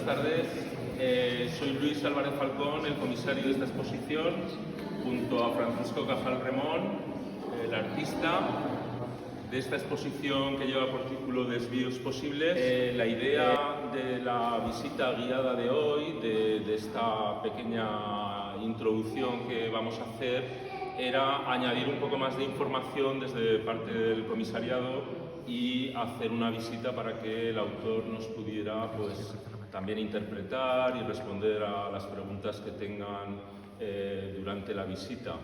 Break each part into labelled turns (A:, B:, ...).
A: buenas tardes. Soy Luis Álvarez Falcón, el comisario de esta exposición, junto a Francisco Cajal Remón, el artista de esta exposición que lleva por título Desvíos Posibles. La idea de la visita guiada de hoy, de esta pequeña introducción que vamos a hacer, era añadir un poco más de información desde parte del comisariado y hacer una visita para que el autor nos pudiera también interpretar y responder a las preguntas que tengan durante la visita.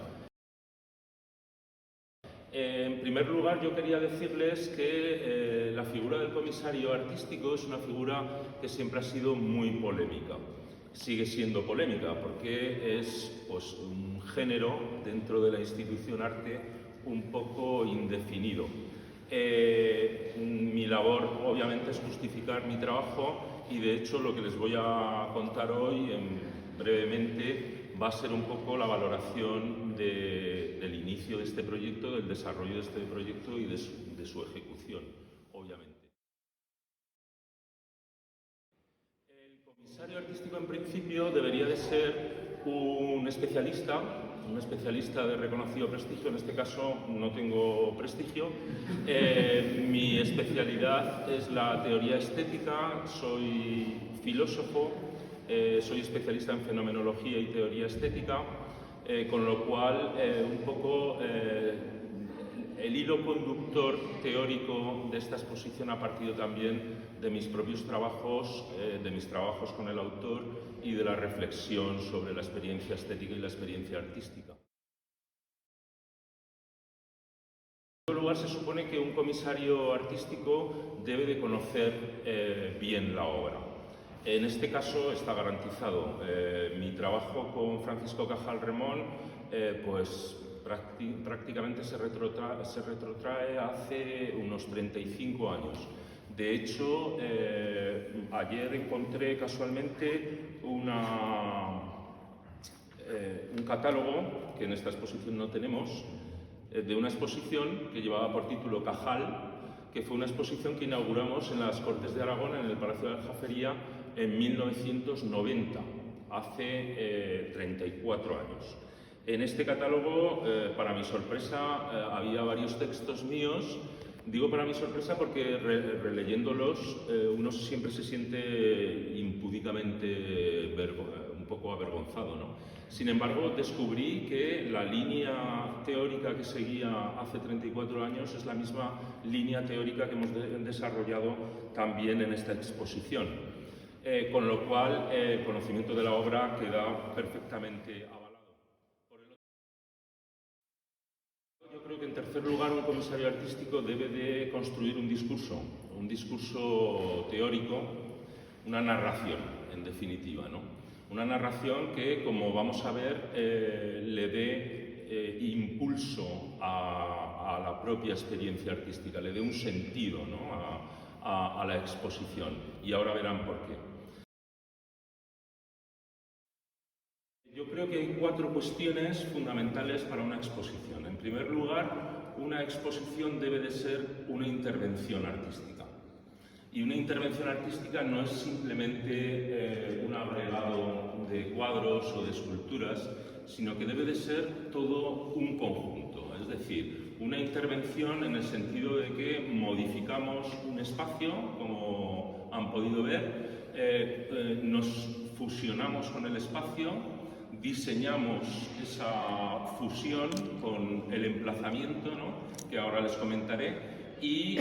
A: En primer lugar, yo quería decirles que la figura del comisario artístico es una figura que siempre ha sido muy polémica. Sigue siendo polémica porque es un género dentro de la institución arte un poco indefinido. Mi labor, obviamente, es justificar mi trabajo y, de hecho, lo que les voy a contar hoy, brevemente, va a ser un poco la valoración del inicio de este proyecto, del desarrollo de este proyecto y de su ejecución, obviamente. El comisario artístico, en principio, debería de ser un especialista de reconocido prestigio. En este caso no tengo prestigio. Mi especialidad es la teoría estética, soy filósofo, soy especialista en fenomenología y teoría estética, con lo cual un poco el hilo conductor teórico de esta exposición ha partido también de mis propios trabajos, de mis trabajos con el autor y de la reflexión sobre la experiencia estética y la experiencia artística. En primer lugar, se supone que un comisario artístico debe de conocer bien la obra. En este caso está garantizado. Mi trabajo con Francisco Cajal Remón prácticamente se retrotrae hace unos 35 años. De hecho, ayer encontré casualmente un catálogo, que en esta exposición no tenemos, de una exposición que llevaba por título Cajal, que fue una exposición que inauguramos en las Cortes de Aragón, en el Palacio de Aljafería, en 1990, hace 34 años. En este catálogo, para mi sorpresa, había varios textos míos. Digo para mi sorpresa porque releyéndolos uno siempre se siente impúdicamente un poco avergonzado, ¿no? Sin embargo, descubrí que la línea teórica que seguía hace 34 años es la misma línea teórica que hemos desarrollado también en esta exposición, con lo cual el conocimiento de la obra queda perfectamente avalado. Yo creo que, en tercer lugar, un comisario artístico debe de construir un discurso teórico, una narración, en definitiva, ¿no? Una narración que, como vamos a ver, le dé impulso a la propia experiencia artística, le dé un sentido, ¿no? a la exposición. Y ahora verán por qué. Yo creo que hay 4 cuestiones fundamentales para una exposición. En primer lugar, una exposición debe de ser una intervención artística. Y una intervención artística no es simplemente un agregado de cuadros o de esculturas, sino que debe de ser todo un conjunto. Es decir, una intervención en el sentido de que modificamos un espacio, como han podido ver, nos fusionamos con el espacio, diseñamos esa fusión con el emplazamiento, ¿no?, que ahora les comentaré, y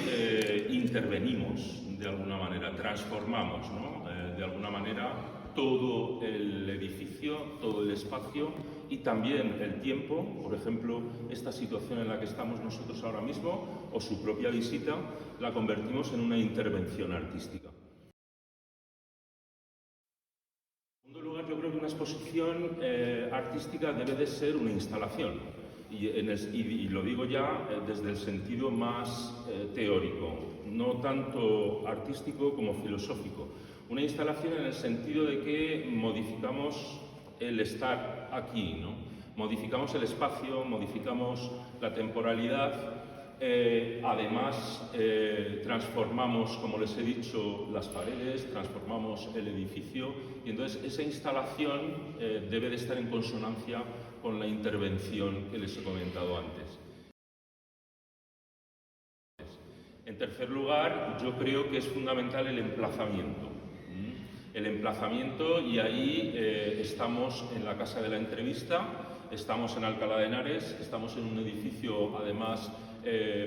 A: intervenimos de alguna manera, transformamos, ¿no?, de alguna manera todo el edificio, todo el espacio y también el tiempo. Por ejemplo, esta situación en la que estamos nosotros ahora mismo, o su propia visita, la convertimos en una intervención artística. Yo creo que una exposición artística debe de ser una instalación, y lo digo ya desde el sentido más teórico, no tanto artístico como filosófico. Una instalación en el sentido de que modificamos el estar aquí, ¿no? Modificamos el espacio, modificamos la temporalidad, además transformamos, como les he dicho, las paredes, transformamos el edificio y entonces esa instalación debe de estar en consonancia con la intervención que les he comentado antes. En tercer lugar, yo creo que es fundamental el emplazamiento. El emplazamiento, y ahí estamos en la Casa de la Entrevista, estamos en Alcalá de Henares, estamos en un edificio además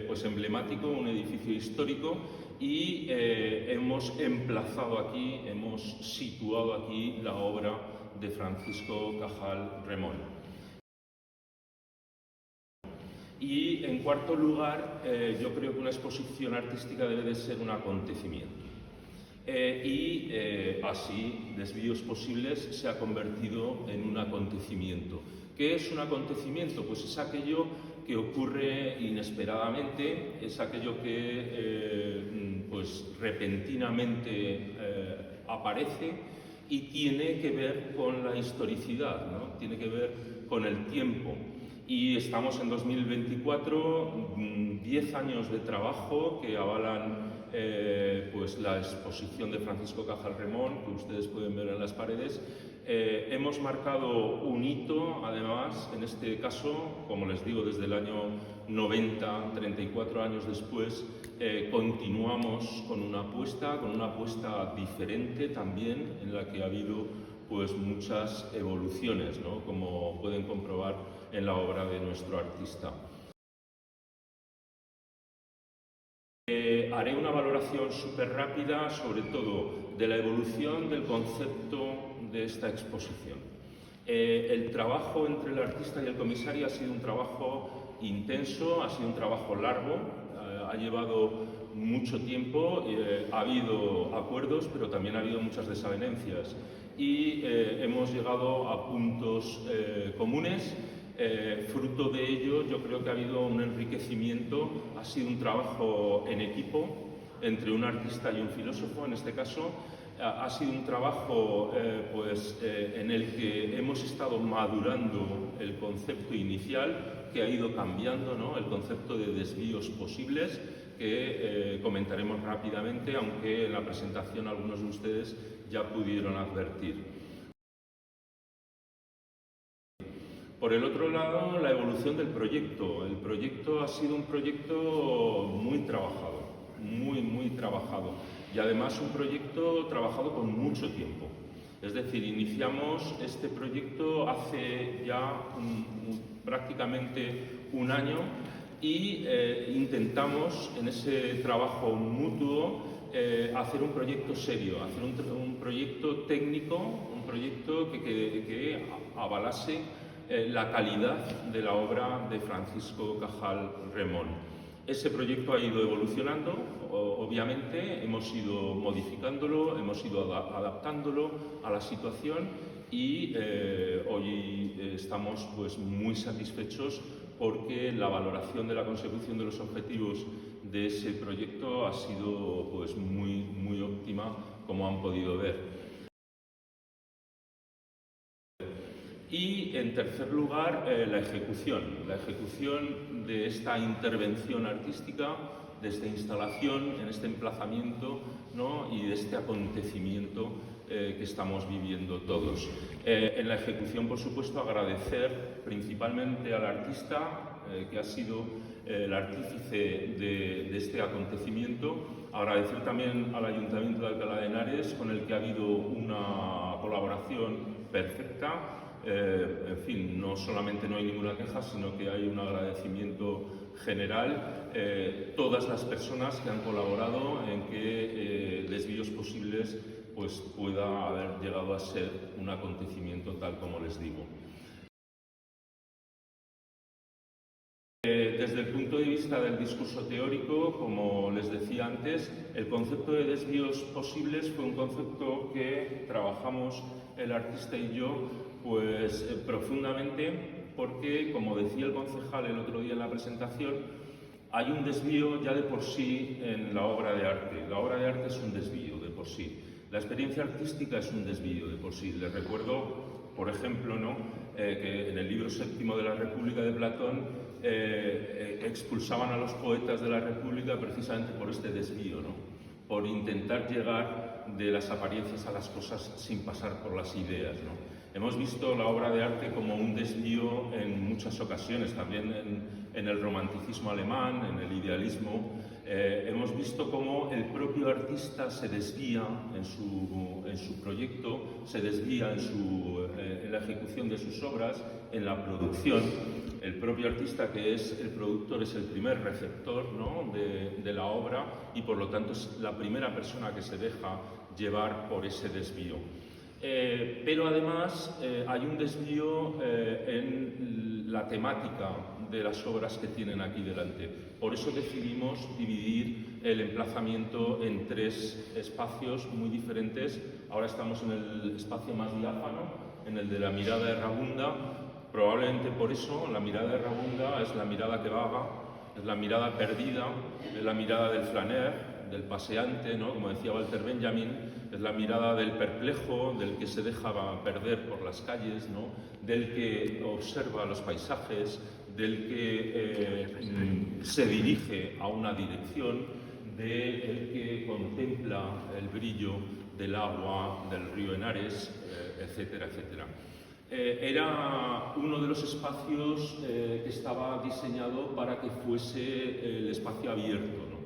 A: pues emblemático, un edificio histórico, y hemos emplazado aquí, hemos situado aquí la obra de Francisco Cajal Remón. Y en cuarto lugar, yo creo que una exposición artística debe de ser un acontecimiento. Así, Desvíos Posibles se ha convertido en un acontecimiento. ¿Qué es un acontecimiento? Pues es aquello que ocurre inesperadamente, es aquello que pues repentinamente aparece y tiene que ver con la historicidad, ¿no? Tiene que ver con el tiempo. Y estamos en 2024, 10 años de trabajo que avalan pues la exposición de Francisco Cajal Remón, que ustedes pueden ver en las paredes. Hemos marcado un hito, además, en este caso, como les digo, desde el año 90, 34 años después, continuamos con una apuesta diferente también, en la que ha habido pues muchas evoluciones, ¿no? Como pueden comprobar en la obra de nuestro artista. Haré una valoración súper rápida, sobre todo, de la evolución del concepto de esta exposición. El trabajo entre el artista y el comisario ha sido un trabajo intenso, ha sido un trabajo largo, ha llevado mucho tiempo, ha habido acuerdos, pero también ha habido muchas desavenencias y hemos llegado a puntos comunes. Fruto de ello, yo creo que ha habido un enriquecimiento, ha sido un trabajo en equipo entre un artista y un filósofo, en este caso. Ha sido un trabajo en el que hemos estado madurando el concepto inicial, que ha ido cambiando, ¿no? El concepto de desvíos posibles, que comentaremos rápidamente, aunque en la presentación algunos de ustedes ya pudieron advertir. Por el otro lado, la evolución del proyecto. El proyecto ha sido un proyecto muy trabajado, muy trabajado, y además un proyecto trabajado con mucho tiempo. Es decir, iniciamos este proyecto hace ya prácticamente un año y intentamos en ese trabajo mutuo hacer un proyecto serio, hacer un proyecto técnico, un proyecto que avalase la calidad de la obra de Francisco Cajal Remón. Ese proyecto ha ido evolucionando, obviamente, hemos ido modificándolo, hemos ido adaptándolo a la situación y hoy estamos pues muy satisfechos porque la valoración de la consecución de los objetivos de ese proyecto ha sido pues muy óptima, como han podido ver. Y en tercer lugar, la ejecución de esta intervención artística, de esta instalación, en este emplazamiento, ¿no? Y de este acontecimiento que estamos viviendo todos. En la ejecución, por supuesto, agradecer principalmente al artista, que ha sido el artífice de este acontecimiento, agradecer también al Ayuntamiento de Alcalá de Henares, con el que ha habido una colaboración perfecta. En fin, no solamente no hay ninguna queja, sino que hay un agradecimiento general. Todas las personas que han colaborado en que Desvíos Posibles pues, pueda haber llegado a ser un acontecimiento tal como les digo. Desde el punto de vista del discurso teórico, como les decía antes, el concepto de desvíos posibles fue un concepto que trabajamos el artista y yo pues profundamente, porque, como decía el concejal el otro día en la presentación, hay un desvío ya de por sí en la obra de arte. La obra de arte es un desvío de por sí. La experiencia artística es un desvío de por sí. Les recuerdo, por ejemplo, ¿no? Que en el libro séptimo de la República de Platón expulsaban a los poetas de la República precisamente por este desvío, ¿no? Por intentar llegar de las apariencias a las cosas sin pasar por las ideas, ¿no? Hemos visto la obra de arte como un desvío en muchas ocasiones, también en el romanticismo alemán, en el idealismo. Hemos visto cómo el propio artista se desvía en su proyecto, se desvía en la ejecución de sus obras, en la producción. El propio artista, que es el productor, es el primer receptor, ¿no?, de la obra, y por lo tanto es la primera persona que se deja llevar por ese desvío. Pero además hay un desvío en la temática de las obras que tienen aquí delante. Por eso decidimos dividir el emplazamiento en 3 espacios muy diferentes. Ahora estamos en el espacio más diáfano, en el de la mirada errabunda. Probablemente por eso la mirada errabunda es la mirada que vaga, es la mirada perdida, es la mirada del flâneur, del paseante, ¿no?, como decía Walter Benjamin, es la mirada del perplejo, del que se deja perder por las calles, ¿no?, del que observa los paisajes, del que se dirige a una dirección, del que contempla el brillo del agua, del río Henares, etcétera, etcétera. Era uno de los espacios que estaba diseñado para que fuese el espacio abierto, ¿no?,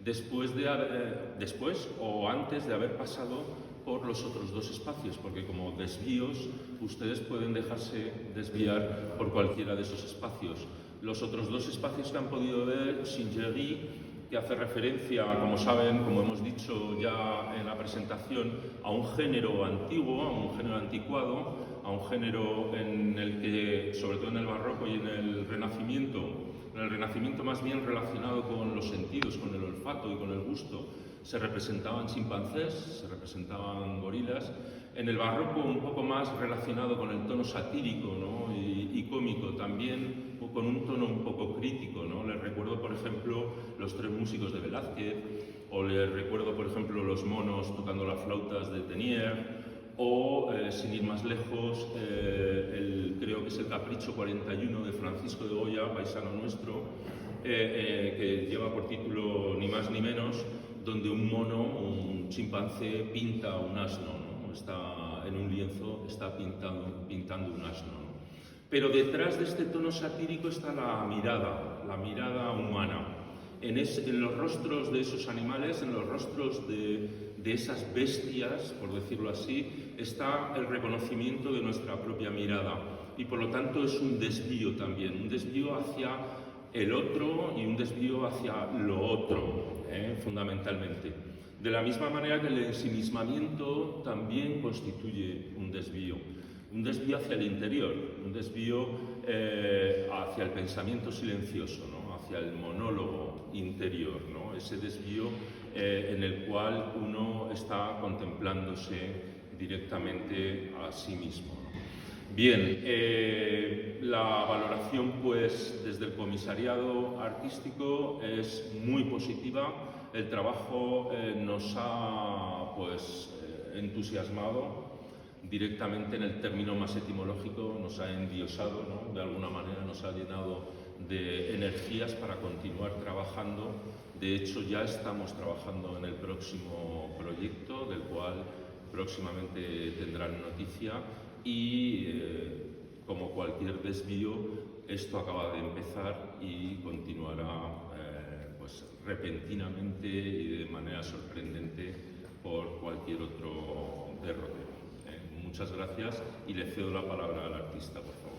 A: después o antes de haber pasado por los otros 2 espacios, porque como desvíos ustedes pueden dejarse desviar por cualquiera de esos espacios. Los otros 2 espacios que han podido ver, Singerie, que hace referencia, como saben, como hemos dicho ya en la presentación, a un género antiguo, a un género anticuado, a un género en el que, sobre todo en el barroco y en el Renacimiento más bien relacionado con los sentidos, con el olfato y con el gusto, se representaban chimpancés, se representaban gorilas. En el barroco un poco más relacionado con el tono satírico, ¿no?, y cómico, también con un tono un poco crítico, ¿no? Les recuerdo, por ejemplo, los 3 músicos de Velázquez, o les recuerdo, por ejemplo, los monos tocando las flautas de Teniers, o, sin ir más lejos, creo que es el Capricho 41 de Francisco de Goya, paisano nuestro, que lleva por título ni más ni menos, donde un mono, un chimpancé, pinta un asno, ¿no? Está en un lienzo, está pintando un asno, ¿no? Pero detrás de este tono satírico está la mirada humana. En los rostros de esos animales, en los rostros de esas bestias, por decirlo así, está el reconocimiento de nuestra propia mirada. Y por lo tanto es un desvío también, un desvío hacia el otro y un desvío hacia lo otro, fundamentalmente. De la misma manera que el ensimismamiento también constituye un desvío hacia el interior, un desvío hacia el pensamiento silencioso, ¿no?, hacia el monólogo interior, ¿no?, ese desvío en el cual uno está contemplándose directamente a sí mismo, ¿no? Bien, la valoración, pues, desde el comisariado artístico es muy positiva. El trabajo nos ha, pues, entusiasmado. Directamente, en el término más etimológico, nos ha endiosado, ¿no?, de alguna manera nos ha llenado de energías para continuar trabajando. De hecho, ya estamos trabajando en el próximo proyecto, del cual próximamente tendrán noticia, y como cualquier desvío, esto acaba de empezar y continuará pues, repentinamente y de manera sorprendente por cualquier otro derrotero. Muchas gracias y le cedo la palabra al artista, por favor.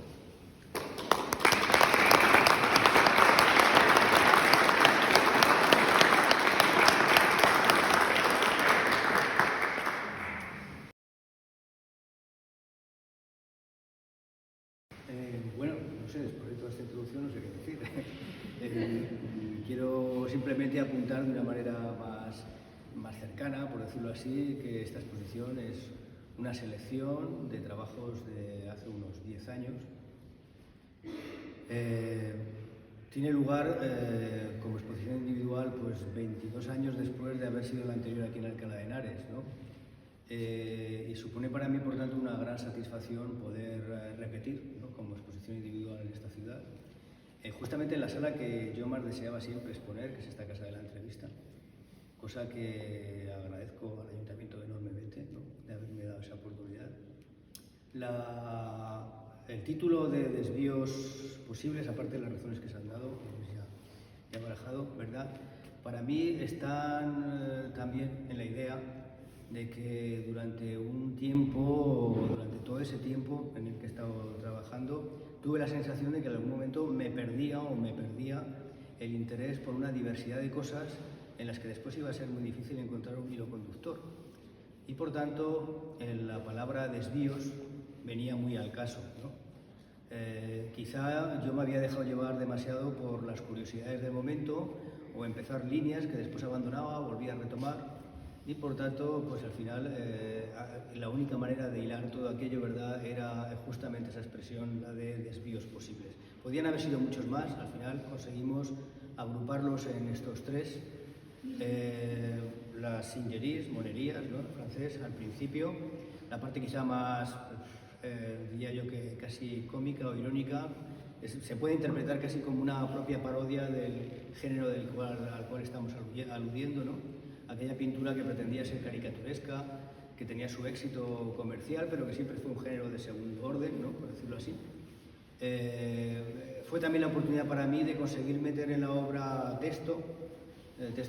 B: Bueno, no sé, después de toda esta introducción no sé qué decir. Quiero simplemente apuntar de una manera más cercana, por decirlo así, que esta exposición es una selección de trabajos de hace unos 10 años. Tiene lugar como exposición individual, pues 22 años después de haber sido la anterior aquí en Alcalá de Henares, ¿no? Y supone para mí, por tanto, una gran satisfacción poder repetir, ¿no?, como exposición individual en esta ciudad. justamente en la sala que yo más deseaba siempre exponer, que es esta Casa de la Entrevista, cosa que agradezco al Ayuntamiento enormemente, ¿no?, de haberme dado esa oportunidad. El título de desvíos posibles, aparte de las razones que se han dado, ya barajado, ¿verdad?, para mí están también en la idea de que durante un tiempo, durante todo ese tiempo en el que he estado trabajando, tuve la sensación de que en algún momento me perdía el interés por una diversidad de cosas en las que después iba a ser muy difícil encontrar un hilo conductor. Y por tanto, la palabra desvíos venía muy al caso, ¿no? Quizá yo me había dejado llevar demasiado por las curiosidades del momento o empezar líneas que después abandonaba, volvía a retomar y por tanto, pues al final la única manera de hilar todo aquello, ¿verdad?, era justamente esa expresión, la de desvíos posibles. Podían haber sido muchos más, al final conseguimos agruparlos en estos tres. Las singeries, monerías, ¿no?, en francés al principio, la parte quizá más, diría yo que casi cómica o irónica, se puede interpretar casi como una propia parodia del género al cual estamos aludiendo, ¿no?, aquella pintura que pretendía ser caricaturesca, que tenía su éxito comercial, pero que siempre fue un género de segundo orden, ¿no?, por decirlo así. Fue también la oportunidad para mí de conseguir meter en la obra texto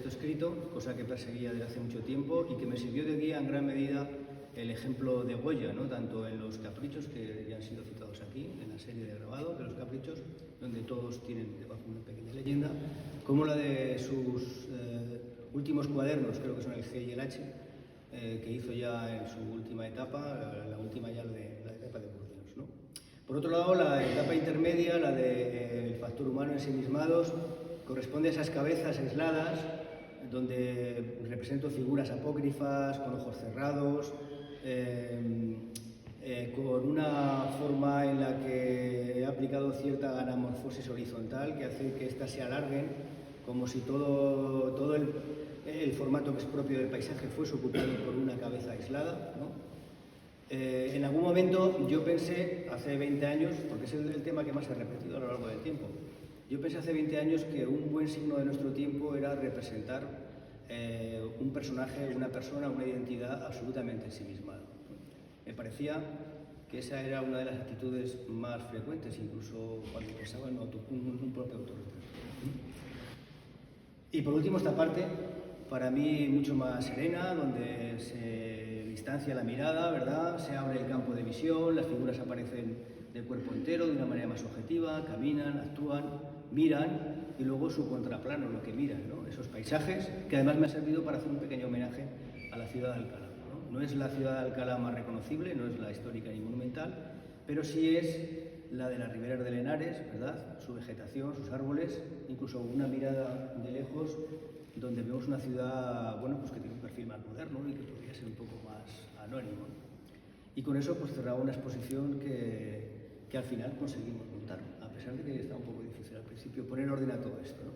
B: escrito, cosa que perseguía desde hace mucho tiempo y que me sirvió de guía en gran medida el ejemplo de Goya, ¿no?, tanto en los caprichos, que ya han sido citados aquí, en la serie de grabado de los caprichos, donde todos tienen debajo una pequeña leyenda, como la de sus últimos cuadernos, creo que son el G y el H, que hizo ya en su última etapa, la última ya de la etapa de Burdeos, ¿no? Por otro lado, la etapa intermedia, la del factor humano ensimismados, corresponde a esas cabezas aisladas, donde represento figuras apócrifas, con ojos cerrados, con una forma en la que he aplicado cierta anamorfosis horizontal que hace que éstas se alarguen, como si todo el formato que es propio del paisaje fuese ocupado por una cabeza aislada, ¿no? En algún momento yo pensé, hace 20 años, porque es el tema que más se ha repetido a lo largo del tiempo, yo pensé hace 20 años que un buen signo de nuestro tiempo era representar un personaje, una persona, una identidad absolutamente ensimismada. Me parecía que esa era una de las actitudes más frecuentes, incluso cuando pensaba en un propio autorretrato. Y por último, esta parte, para mí mucho más serena, donde se distancia la mirada, ¿verdad?, se abre el campo de visión, las figuras aparecen de cuerpo entero, de una manera más objetiva, caminan, actúan, miran, y luego su contraplano, lo que miran, ¿no?, esos paisajes, que además me ha servido para hacer un pequeño homenaje a la ciudad de Alcalá, ¿no? No es la ciudad de Alcalá más reconocible, no es la histórica ni monumental, pero sí es la de las riberas del Henares, ¿verdad?, su vegetación, sus árboles, incluso una mirada de lejos, donde vemos una ciudad, bueno, pues que tiene un perfil más moderno y que podría ser un poco más anónimo. Y con eso pues cerraba una exposición que al final conseguimos montar, a pesar de que estaba un poco difícil al principio poner orden a todo esto, ¿no?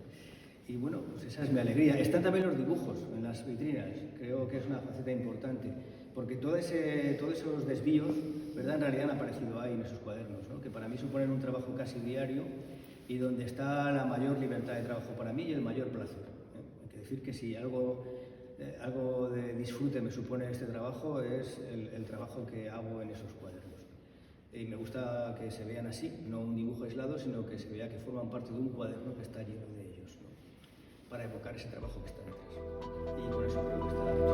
B: Y bueno, pues esa es mi alegría. Están también los dibujos en las vitrinas, creo que es una faceta importante, porque todos esos desvíos, ¿verdad?, en realidad han aparecido ahí en esos cuadernos, ¿no?, que para mí suponen un trabajo casi diario y donde está la mayor libertad de trabajo para mí y el mayor placer, ¿eh? Hay que decir que si algo de disfrute me supone este trabajo es el trabajo que hago en esos cuadernos. Y me gusta que se vean así, no un dibujo aislado, sino que se vea que forman parte de un cuaderno que está lleno de ellos, ¿no?, para evocar ese trabajo que está detrás. Y con eso creo que está